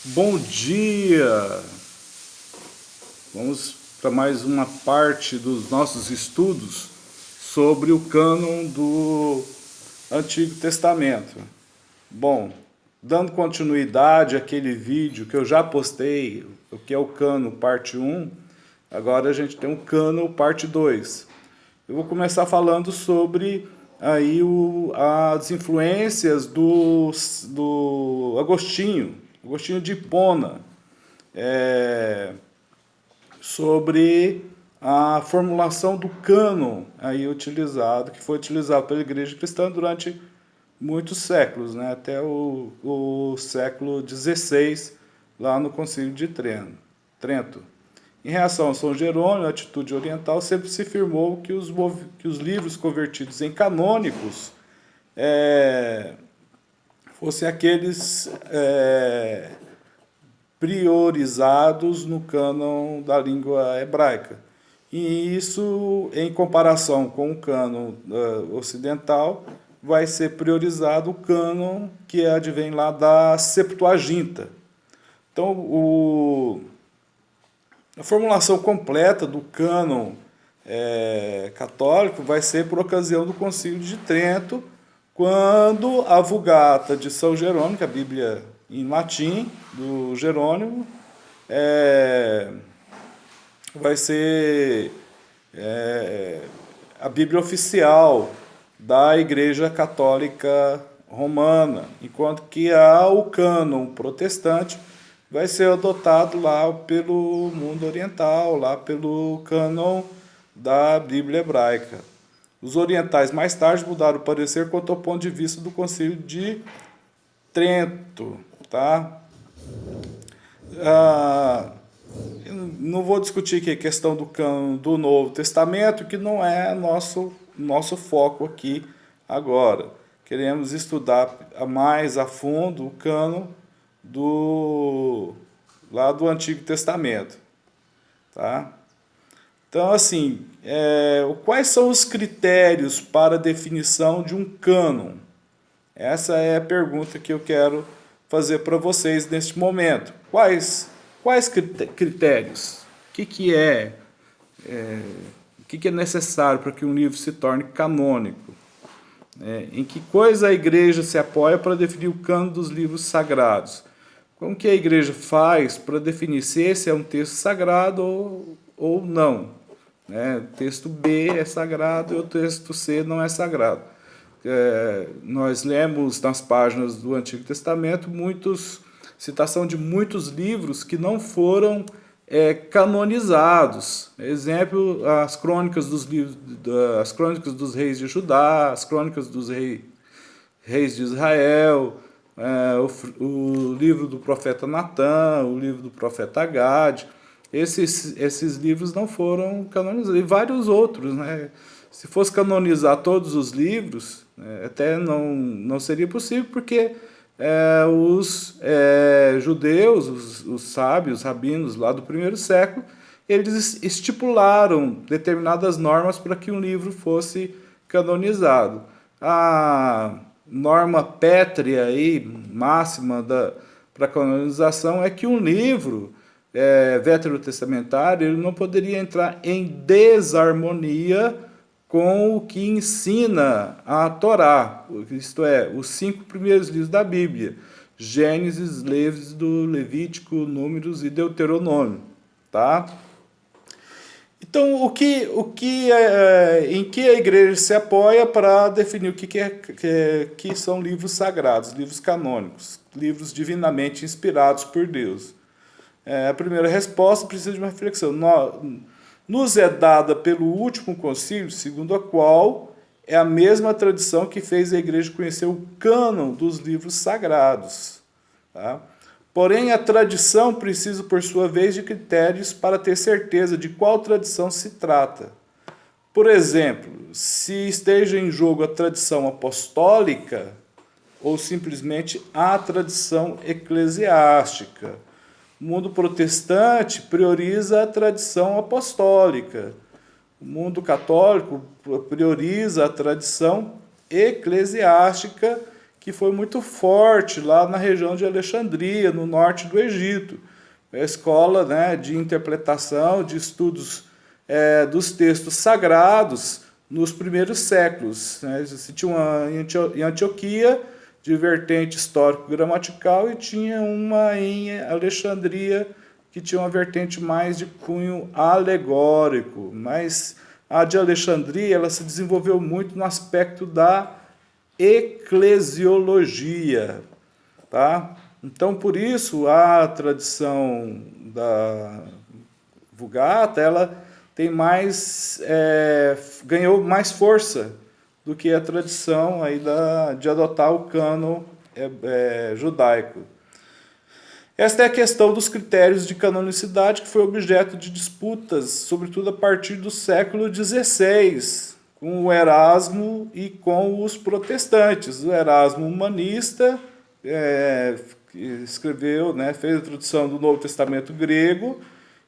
Bom dia! Vamos para mais uma parte dos nossos estudos sobre o cânon do Antigo Testamento. Bom, dando continuidade àquele vídeo que eu já postei, o que é o cânon parte 1, agora a gente tem o cânon parte 2. Eu vou começar falando sobre aí as influências do Agostinho de Hipona, sobre a formulação do cânon aí utilizado, que foi utilizado pela Igreja Cristã durante muitos séculos, né, até o século XVI, lá no Concílio de Trento. Em reação a São Jerônimo, a atitude oriental sempre se firmou que os livros convertidos em canônicos fossem aqueles priorizados no cânon da língua hebraica. E isso, em comparação com o cânon ocidental, vai ser priorizado o cânon que advém lá da Septuaginta. Então, a formulação completa do cânon católico vai ser por ocasião do Concílio de Trento, quando a Vulgata de São Jerônimo, que é a Bíblia em latim do Jerônimo, vai ser a Bíblia oficial da Igreja Católica Romana, enquanto que o cânon protestante vai ser adotado lá pelo mundo oriental, lá pelo cânon da Bíblia hebraica. Os orientais mais tarde mudaram o parecer quanto ao ponto de vista do Concílio de Trento, tá? Não vou discutir aqui a questão do cânon do Novo Testamento, que não é nosso foco aqui agora. Queremos estudar mais a fundo o cânon lá do Antigo Testamento, tá? Então, assim, quais são os critérios para a definição de um cânon? Essa é a pergunta que eu quero fazer para vocês neste momento. Quais critérios? O que é necessário para que um livro se torne canônico? Em que coisa a igreja se apoia para definir o cânon dos livros sagrados? Como que a igreja faz para definir se esse é um texto sagrado ou não? O texto B é sagrado e o texto C não é sagrado. Nós lemos nas páginas do Antigo Testamento citação de muitos livros que não foram canonizados. Exemplo, as crônicas as crônicas dos reis de Judá, as crônicas dos reis de Israel, o livro do profeta Natã, o livro do profeta Agade. Esses livros não foram canonizados, e vários outros, né? Se fosse canonizar todos os livros, até não seria possível, porque os judeus, os sábios, os rabinos lá do primeiro século, eles estipularam determinadas normas para que um livro fosse canonizado. A norma pétrea aí, máxima para canonização é que um livro veterotestamentário ele não poderia entrar em desarmonia com o que ensina a Torá, isto é, os 5 primeiros livros da Bíblia, Gênesis, Levítico, Números e Deuteronômio, tá? Então, em que a igreja se apoia para definir o que são livros sagrados, livros canônicos, livros divinamente inspirados por Deus? A primeira resposta precisa de uma reflexão. Nos é dada pelo último concílio, segundo a qual é a mesma tradição que fez a igreja conhecer o cânon dos livros sagrados. Tá? Porém, a tradição precisa, por sua vez, de critérios para ter certeza de qual tradição se trata. Por exemplo, se esteja em jogo a tradição apostólica ou simplesmente a tradição eclesiástica. O mundo protestante prioriza a tradição apostólica. O mundo católico prioriza a tradição eclesiástica, que foi muito forte lá na região de Alexandria, no norte do Egito. A escola, né, de interpretação, de estudos dos textos sagrados nos primeiros séculos. Né? Tinha uma em Antioquia, de vertente histórico-gramatical, e tinha uma em Alexandria, que tinha uma vertente mais de cunho alegórico. Mas a de Alexandria ela se desenvolveu muito no aspecto da eclesiologia. Tá? Então, por isso, a tradição da Vulgata ela tem ganhou mais força do que a tradição aí de adotar o cânon judaico. Esta é a questão dos critérios de canonicidade, que foi objeto de disputas, sobretudo a partir do século XVI, com o Erasmo e com os protestantes. O Erasmo humanista escreveu, né, fez a tradução do Novo Testamento grego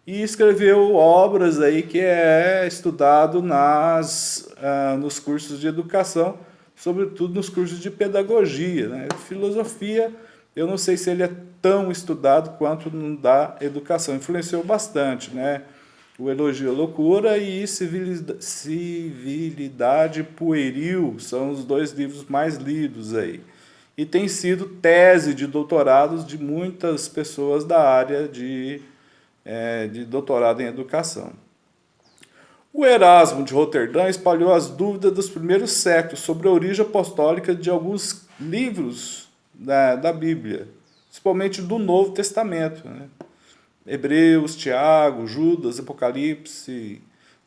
e escreveu obras aí que é estudado nos cursos de educação, sobretudo nos cursos de pedagogia. Né? Filosofia, eu não sei se ele é tão estudado quanto no da educação. Influenciou bastante, né? O Elogio à Loucura e Civilidade Pueril são os 2 livros mais lidos aí. E tem sido tese de doutorados de muitas pessoas da área de doutorado em educação. O Erasmo de Roterdã espalhou as dúvidas dos primeiros séculos sobre a origem apostólica de alguns livros da Bíblia, principalmente do Novo Testamento. Né? Hebreus, Tiago, Judas, Apocalipse,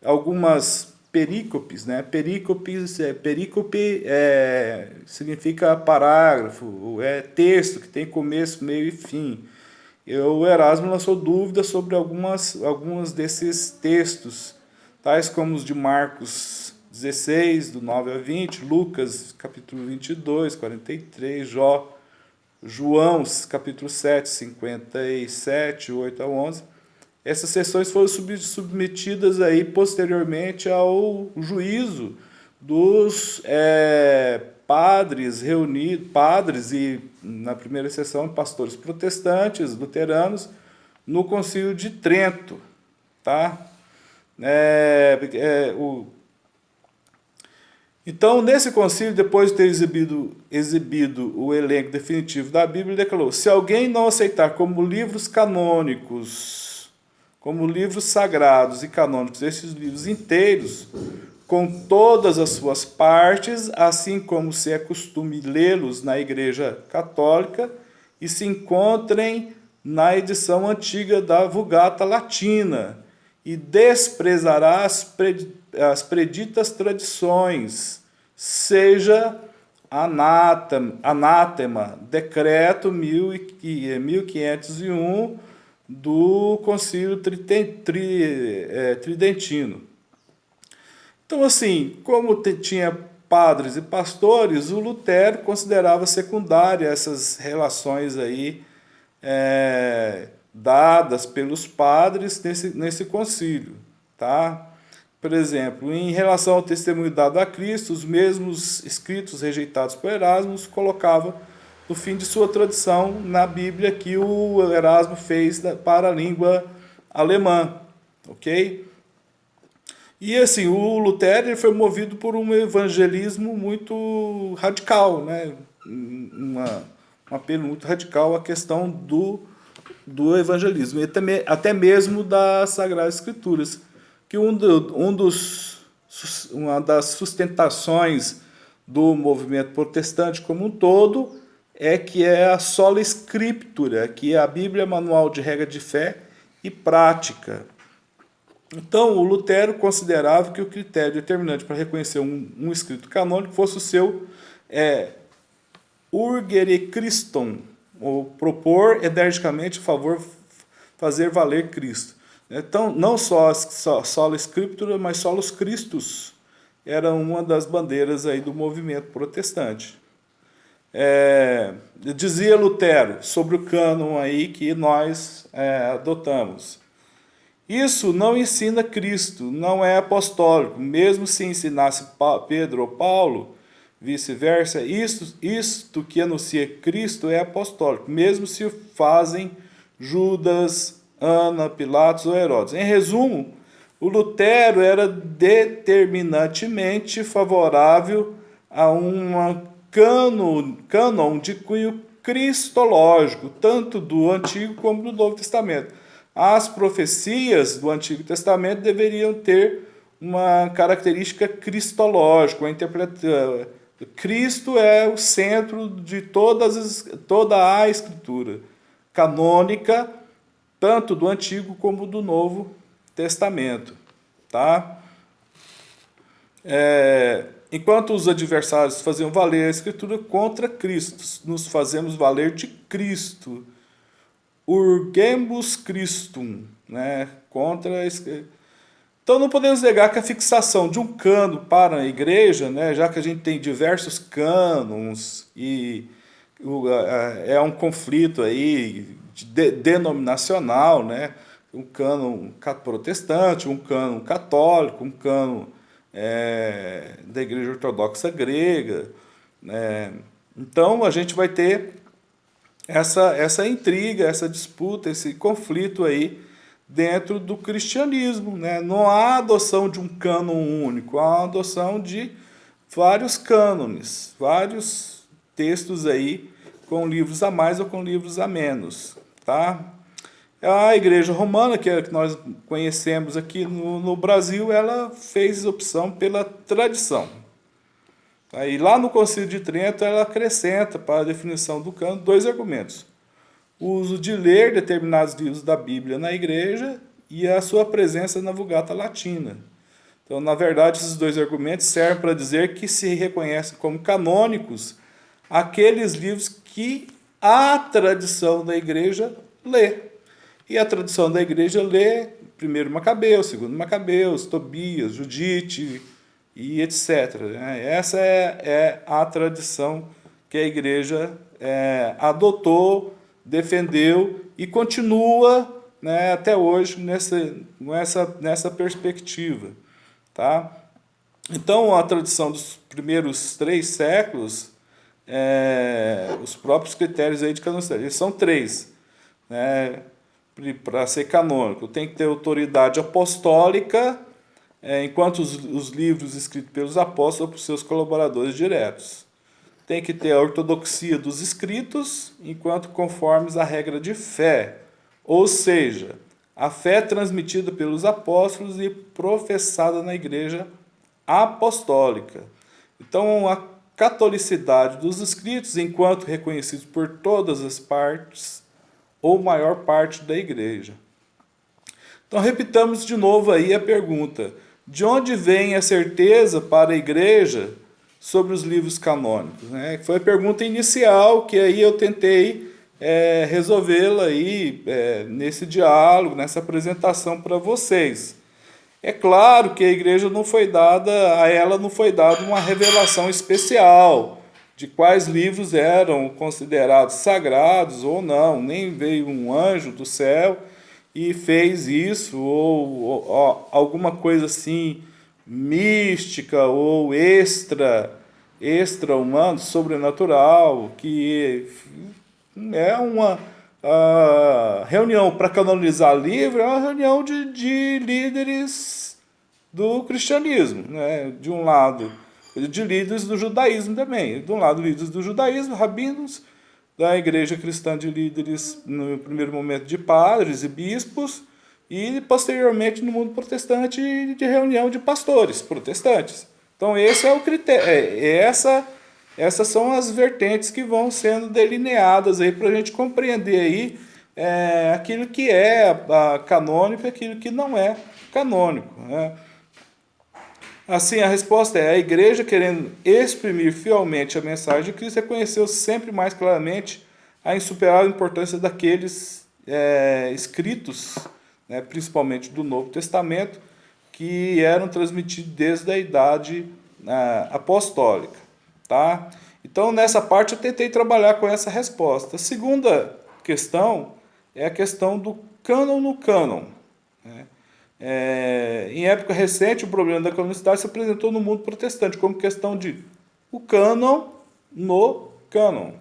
algumas perícopes. Né? Perícope significa parágrafo, texto que tem começo, meio e fim. O Erasmo lançou dúvidas sobre alguns desses textos, tais como os de Marcos 16, do 9 a 20, Lucas, capítulo 22, 43, João, capítulo 7, 57, 8 a 11. Essas sessões foram submetidas aí posteriormente ao juízo dos padres e, na primeira sessão, pastores protestantes, luteranos, no Concílio de Trento. Tá? Então, nesse concílio, depois de ter exibido o elenco definitivo da Bíblia, ele declarou: se alguém não aceitar como livros canônicos, como livros sagrados e canônicos, esses livros inteiros, com todas as suas partes, assim como se é costume lê-los na Igreja Católica, e se encontrem na edição antiga da Vulgata Latina, e desprezará as preditas tradições, seja anátema, decreto 1501 do Concílio Tridentino. Então, assim, como tinha padres e pastores, o Lutero considerava secundária essas relações aí dadas pelos padres nesse concílio. Tá? Por exemplo, em relação ao testemunho dado a Cristo, os mesmos escritos rejeitados por Erasmo colocavam no fim de sua tradição na Bíblia que o Erasmo fez para a língua alemã. Ok? E assim, o Lutero foi movido por um evangelismo muito radical, né? Um apelo muito radical à questão do evangelismo, e até mesmo das Sagradas Escrituras, que uma das sustentações do movimento protestante como um todo que é a sola scriptura, que é a Bíblia manual de regra de fé e prática. Então, o Lutero considerava que o critério determinante para reconhecer um escrito canônico fosse o seu urgere Christum, ou propor energicamente fazer valer Cristo. Então, não só sola scriptura, mas solos Christus era uma das bandeiras aí do movimento protestante. Dizia Lutero sobre o cânon aí que nós adotamos: isso não ensina Cristo, não é apostólico. Mesmo se ensinasse Pedro ou Paulo, vice-versa. Isto que anuncia Cristo é apostólico, mesmo se o fazem Judas, Ana, Pilatos ou Herodes. Em resumo, o Lutero era determinantemente favorável a um cânon de cunho cristológico, tanto do Antigo como do Novo Testamento. As profecias do Antigo Testamento deveriam ter uma característica cristológica, uma interpretação. Cristo é o centro de toda a Escritura canônica, tanto do Antigo como do Novo Testamento. Tá? Enquanto os adversários faziam valer a Escritura contra Cristo, nos fazemos valer de Cristo. Urgemus Christum, né? Contra a Escritura. Então não podemos negar que a fixação de um cânon para a igreja, né, já que a gente tem diversos cânons e é um conflito aí denominacional, né, um cânon protestante, um cânon católico, um cânon da Igreja Ortodoxa Grega. Então a gente vai ter essa intriga, essa disputa, esse conflito aí dentro do cristianismo, né? Não há adoção de um cânon único, há a adoção de vários cânones, vários textos aí com livros a mais ou com livros a menos, tá? A Igreja Romana, que é a que nós conhecemos aqui no Brasil, ela fez opção pela tradição. Aí lá no Concílio de Trento ela acrescenta para a definição do cânon 2 argumentos: o uso de ler determinados livros da Bíblia na igreja e a sua presença na Vulgata Latina. Então, na verdade, esses 2 argumentos servem para dizer que se reconhecem como canônicos aqueles livros que a tradição da igreja lê. E a tradição da igreja lê 1 Macabeus, 2 Macabeus, Tobias, Judite e etc. Essa é a tradição que a igreja adotou, defendeu e continua, né, até hoje nessa perspectiva. Tá? Então, a tradição dos primeiros 3 séculos, os próprios critérios aí de canonicidade, eles são 3. Né, para ser canônico, tem que ter autoridade apostólica, enquanto os livros escritos pelos apóstolos ou por seus colaboradores diretos. Tem que ter a ortodoxia dos escritos, enquanto conformes à regra de fé, ou seja, a fé transmitida pelos apóstolos e professada na igreja apostólica. Então, a catolicidade dos escritos, enquanto reconhecidos por todas as partes ou maior parte da igreja. Então, repitamos de novo aí a pergunta: de onde vem a certeza para a igreja sobre os livros canônicos? Né? Foi a pergunta inicial que aí eu tentei resolvê-la aí nesse diálogo, nessa apresentação para vocês. É claro que a igreja não foi dada uma revelação especial de quais livros eram considerados sagrados ou não, nem veio um anjo do céu e fez isso, ou alguma coisa assim mística ou extra-humano, sobrenatural, que é uma reunião para canonizar livro, é uma reunião de líderes do cristianismo, né? De um lado, de líderes do judaísmo também. De um lado, líderes do judaísmo, rabinos, da igreja cristã, de líderes, no primeiro momento, de padres e bispos, e posteriormente no mundo protestante de reunião de pastores protestantes. Então esse é o critério, essas são as vertentes que vão sendo delineadas aí para a gente compreender aí aquilo que é canônico e aquilo que não é canônico, né? Assim, a resposta é: a igreja, querendo exprimir fielmente a mensagem de Cristo, reconheceu sempre mais claramente a insuperável importância daqueles escritos, né, principalmente do Novo Testamento, que eram transmitidos desde a idade apostólica. Tá? Então, nessa parte, eu tentei trabalhar com essa resposta. A segunda questão é a questão do cânon no cânon. Né? Em época recente, o problema da canonicidade se apresentou no mundo protestante como questão de o cânon no cânon.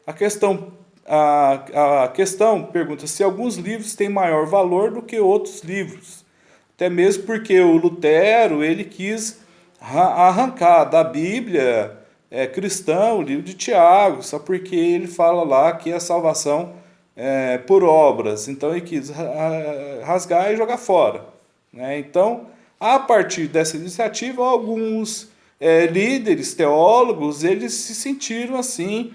A questão pergunta se alguns livros têm maior valor do que outros livros. Até mesmo porque o Lutero ele quis arrancar da Bíblia cristã o livro de Tiago, só porque ele fala lá que a salvação é por obras. Então ele quis rasgar e jogar fora. Né? Então, a partir dessa iniciativa, alguns líderes, teólogos, eles se sentiram assim,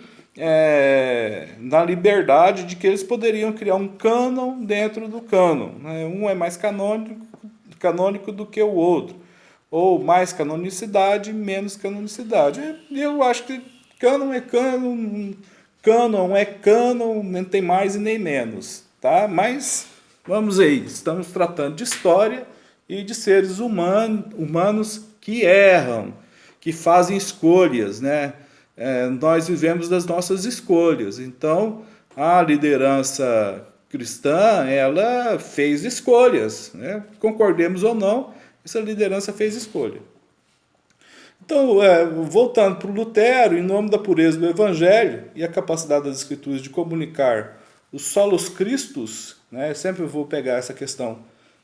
na liberdade de que eles poderiam criar um cânon dentro do cânon. Né? Um é mais canônico do que o outro. Ou mais canonicidade, menos canonicidade. Eu acho que cânon é cânon, cânon é cânon, não tem mais e nem menos. Tá? Mas, vamos aí, estamos tratando de história e de seres humanos que erram, que fazem escolhas, né? Nós vivemos das nossas escolhas. Então, a liderança cristã, ela fez escolhas, né? Concordemos ou não, essa liderança fez escolha. Então, voltando para o Lutero, em nome da pureza do Evangelho e a capacidade das Escrituras de comunicar os solos Christus, né? Sempre vou pegar essa questão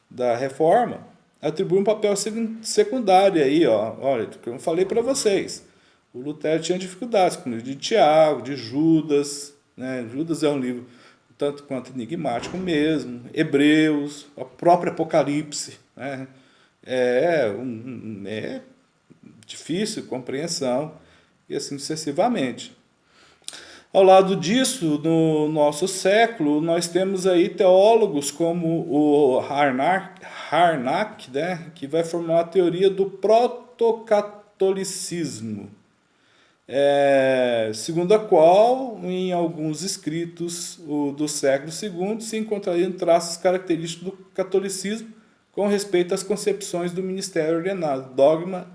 da reforma, atribui um papel secundário aí, ó. Olha, que eu falei para vocês. O Lutero tinha dificuldades com o livro de Tiago, de Judas, né? Judas é um livro tanto quanto enigmático mesmo, Hebreus, o próprio Apocalipse, né? É difícil compreensão e assim sucessivamente. Ao lado disso, no nosso século, nós temos aí teólogos como o Harnack, né, que vai formar a teoria do protocatolicismo, segundo a qual, em alguns escritos do século II, se encontrariam traços característicos do catolicismo com respeito às concepções do ministério ordenado, dogma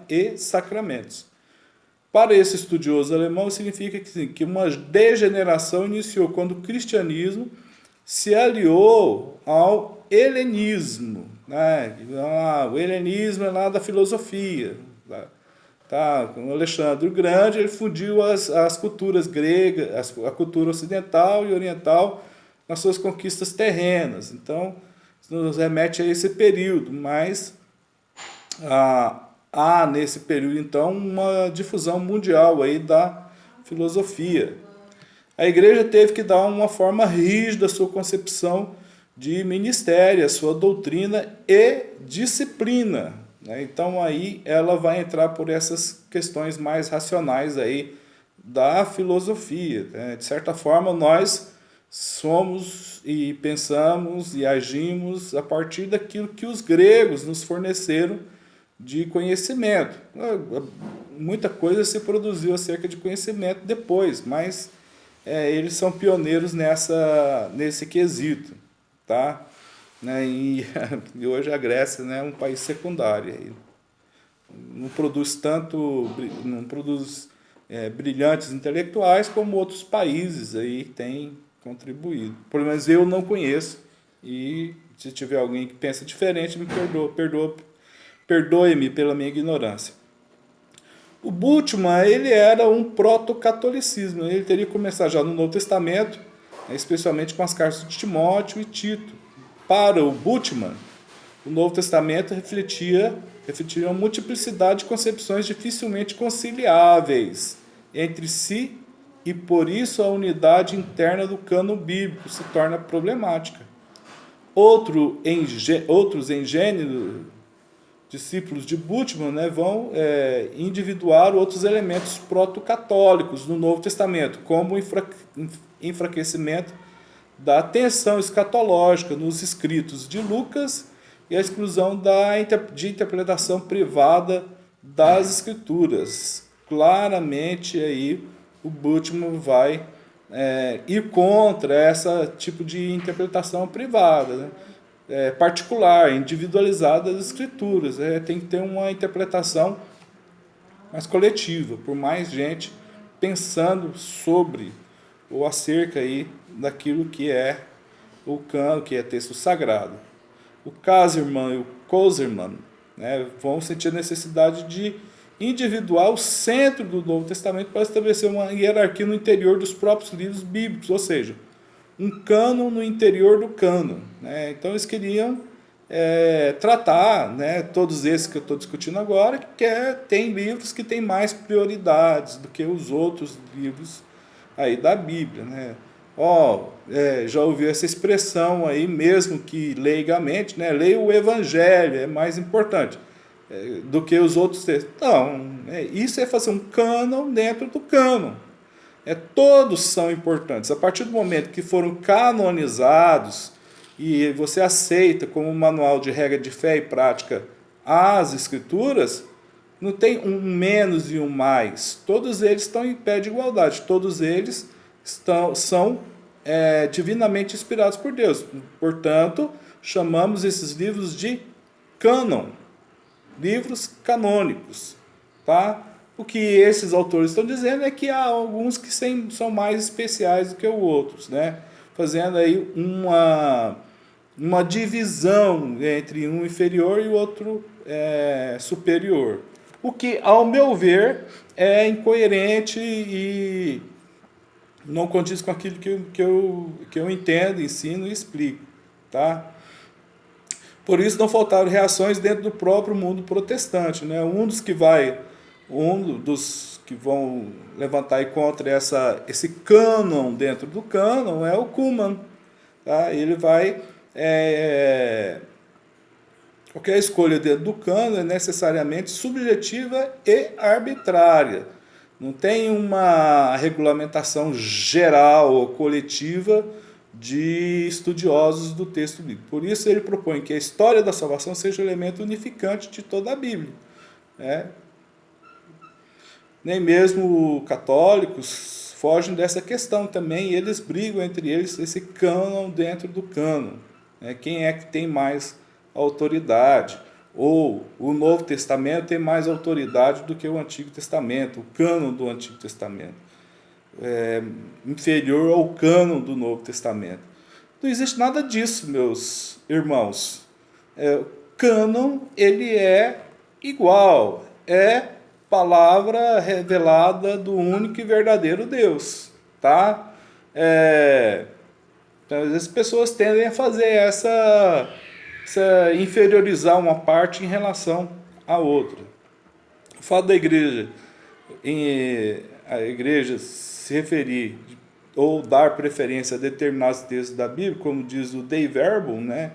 e sacramentos. Para esse estudioso alemão, significa que uma degeneração iniciou quando o cristianismo se aliou ao helenismo. Né? O helenismo é lá da filosofia. Tá? Com o Alexandre o Grande, ele fundiu as culturas gregas, a cultura ocidental e oriental nas suas conquistas terrenas. Então, isso nos remete a esse período, mas há nesse período, então, uma difusão mundial aí da filosofia. A igreja teve que dar uma forma rígida à sua concepção de ministério, a sua doutrina e disciplina. Né? Então, aí ela vai entrar por essas questões mais racionais aí da filosofia. Né? De certa forma, nós somos e pensamos e agimos a partir daquilo que os gregos nos forneceram de conhecimento. Muita coisa se produziu acerca de conhecimento depois, mas eles são pioneiros nesse quesito. Tá? Né? E hoje a Grécia, né, é um país secundário. Não produz brilhantes intelectuais como outros países aí têm contribuído. Pelo menos eu não conheço, e se tiver alguém que pensa diferente, me perdoe-me pela minha ignorância. O Bultmann, ele era um proto-catolicismo. Ele teria que começar já no Novo Testamento, especialmente com as cartas de Timóteo e Tito. Para o Bultmann, o Novo Testamento refletia uma multiplicidade de concepções dificilmente conciliáveis entre si, e por isso a unidade interna do cânon bíblico se torna problemática. Outros engêneros discípulos de Bultmann, né, vão individuar outros elementos proto-católicos no Novo Testamento, como o enfraquecimento da atenção escatológica nos escritos de Lucas e a exclusão de interpretação privada das Escrituras. Claramente aí o Bultmann vai ir contra esse tipo de interpretação privada, né? Particular, individualizada das Escrituras. Tem que ter uma interpretação mais coletiva, por mais gente pensando sobre ou acerca aí daquilo que é o cânon, que é texto sagrado. O Caserman e o Koserman, né, vão sentir a necessidade de individual, centro do Novo Testamento, para estabelecer uma hierarquia no interior dos próprios livros bíblicos, ou seja, um cânon no interior do cânon, né? Então eles queriam tratar, né, todos esses que eu estou discutindo agora, tem livros que têm mais prioridades do que os outros livros aí da Bíblia, né? Já ouviu essa expressão aí, mesmo que leigamente, né? Leia o Evangelho, é mais importante do que os outros textos. Não, isso é fazer um cânon dentro do cânon. Todos são importantes. A partir do momento que foram canonizados e você aceita como manual de regra de fé e prática as Escrituras, não tem um menos e um mais. Todos eles estão em pé de igualdade. Todos eles são divinamente inspirados por Deus. Portanto, chamamos esses livros de cânon, livros canônicos, tá? O que esses autores estão dizendo é que há alguns que são mais especiais do que os outros, né? Fazendo aí uma divisão entre um inferior e o outro superior. O que, ao meu ver, é incoerente e não condiz com aquilo que eu entendo, ensino e explico, tá? Por isso não faltaram reações dentro do próprio mundo protestante, né? Um dos que vão levantar aí contra esse cânon dentro do cânon é o Cullmann, tá? Ele vai qualquer escolha dentro do cânon é necessariamente subjetiva e arbitrária. Não tem uma regulamentação geral ou coletiva de estudiosos do texto bíblico. Por isso ele propõe que a história da salvação seja o elemento unificante de toda a Bíblia, né? Nem mesmo católicos fogem dessa questão também, e eles brigam entre eles esse cânon dentro do cânon, né? Quem é que tem mais autoridade? Ou o Novo Testamento tem mais autoridade do que o Antigo Testamento, o cânon do Antigo Testamento, inferior ao cânon do Novo Testamento. Não existe nada disso, meus irmãos. O cânon, ele é igual, palavra revelada do único e verdadeiro Deus, tá? Então, às vezes as pessoas tendem a fazer inferiorizar uma parte em relação à outra. O fato da igreja, a igreja se referir ou dar preferência a determinados textos da Bíblia, como diz o Dei Verbum, né?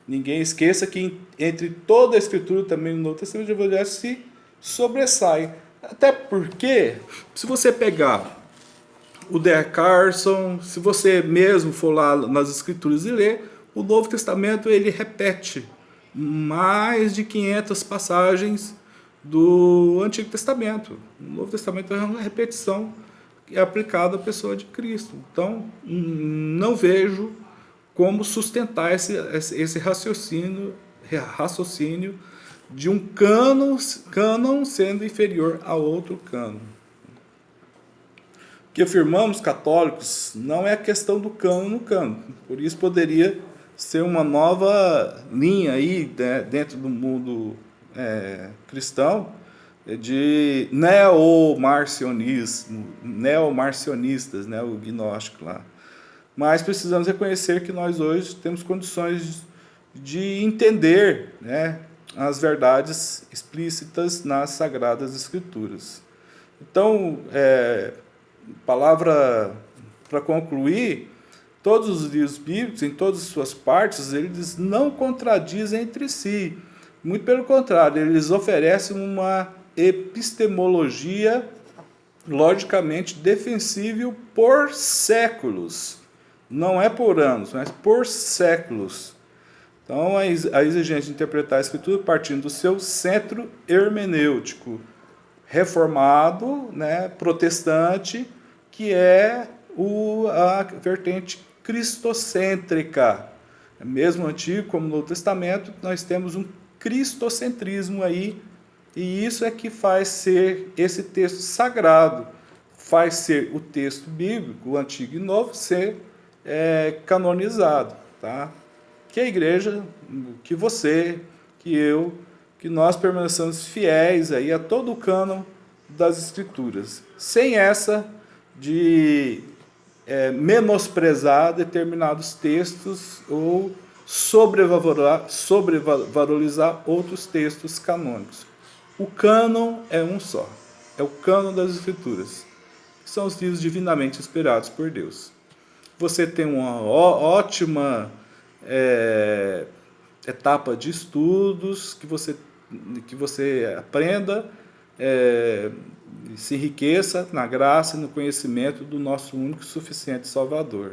Ninguém esqueça que entre toda a Escritura, também no Novo Testamento, o Evangelho se sobressai. Até porque, se você pegar o D.A. Carson, se você mesmo for lá nas Escrituras e ler, o Novo Testamento ele repete mais de 500 passagens do Antigo Testamento. O Novo Testamento é uma repetição que é aplicada à pessoa de Cristo. Então, não vejo como sustentar esse raciocínio de um cânon sendo inferior a outro cânon. O que afirmamos, católicos, não é a questão do cânon no cânon. Por isso poderia ser uma nova linha aí, né, dentro do mundo cristão, de neomarcionistas, né, o gnóstico lá. Mas precisamos reconhecer que nós hoje temos condições de entender, né, as verdades explícitas nas Sagradas Escrituras. Então, palavra para concluir, todos os livros bíblicos, em todas as suas partes, eles não contradizem entre si. Muito pelo contrário, eles oferecem uma epistemologia logicamente defensível por séculos. Não é por anos, mas por séculos. Então, a exigência de interpretar a Escritura partindo do seu centro hermenêutico reformado, né, protestante, que é a vertente cristocêntrica. Mesmo Antigo como no Novo Testamento, nós temos um cristocentrismo aí, e isso é que faz ser esse texto sagrado, faz ser o texto bíblico, o Antigo e Novo, ser canonizado, tá? Que a igreja, que você, que eu, que nós permaneçamos fiéis aí a todo o cânon das Escrituras, sem essa de menosprezar determinados textos ou sobrevalorizar outros textos canônicos. O cânon é um só, é o cânon das Escrituras, que são os livros divinamente inspirados por Deus. Você tem uma ótima etapa de estudos, que você aprenda, se enriqueça na graça e no conhecimento do nosso único e suficiente Salvador.